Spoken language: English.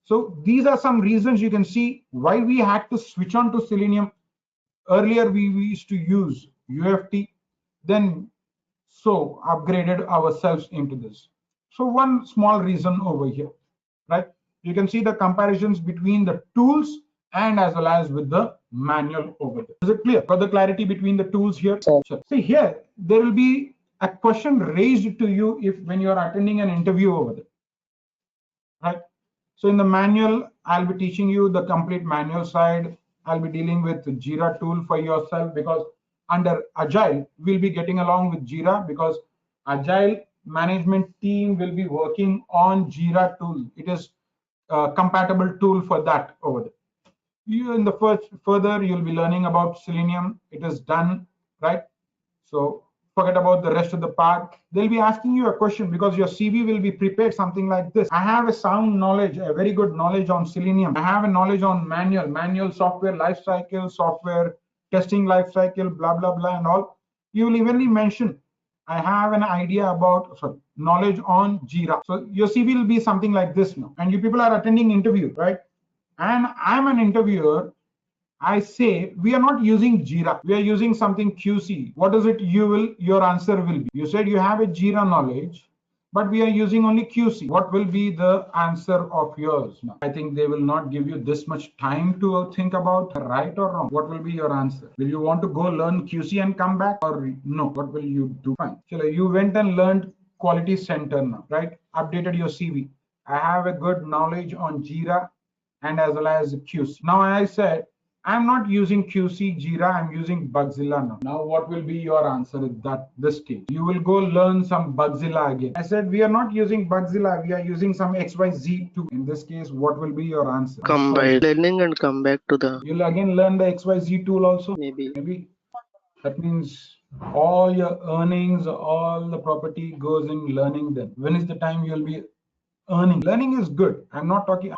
So these are some reasons you can see why we had to switch on to Selenium. Earlier we used to use UFT, then so upgraded ourselves into this. So one small reason over here, right? You can see the comparisons between the tools and as well as with the manual over there. Is it clear? Got the clarity between the tools here? Sure. See here, there will be a question raised to you if when you are attending an interview over there, right? So in the manual, I'll be teaching you the complete manual side. I'll be dealing with Jira tool for yourself, because under agile, we'll be getting along with Jira, because agile management team will be working on Jira tool. It is a compatible tool for that over there. You in the further, you'll be learning about Selenium. It is done, right? So forget about the rest of the part. They'll be asking you a question because your CV will be prepared something like this. I have a sound knowledge, a very good knowledge on Selenium. I have a knowledge on manual software lifecycle, software testing lifecycle, blah, blah, blah, and all. You will evenly mention, I have an idea about, knowledge on Jira. So your CV will be something like this now. And you people are attending interview, right? And I'm an interviewer. I say we are not using Jira. We are using something QC. What is it? Your answer will be. You said you have a Jira knowledge, but we are using only QC. What will be the answer of yours? Now, I think they will not give you this much time to think about right or wrong. What will be your answer? Will you want to go learn QC and come back, or no? What will you do? Fine. So you went and learned Quality Center now, right? Updated your CV. I have a good knowledge on Jira and as well as QC. Now I said, I'm not using QC Jira, I'm using Bugzilla now. Now what will be your answer at this stage? You will go learn some Bugzilla again. I said, we are not using Bugzilla, we are using some XYZ tool. In this case, what will be your answer? Come by learning and come back to the. You'll again learn the XYZ tool also? Maybe. That means all your earnings, all the property goes in learning then. When is the time you'll be earning? Learning is good. I'm not talking.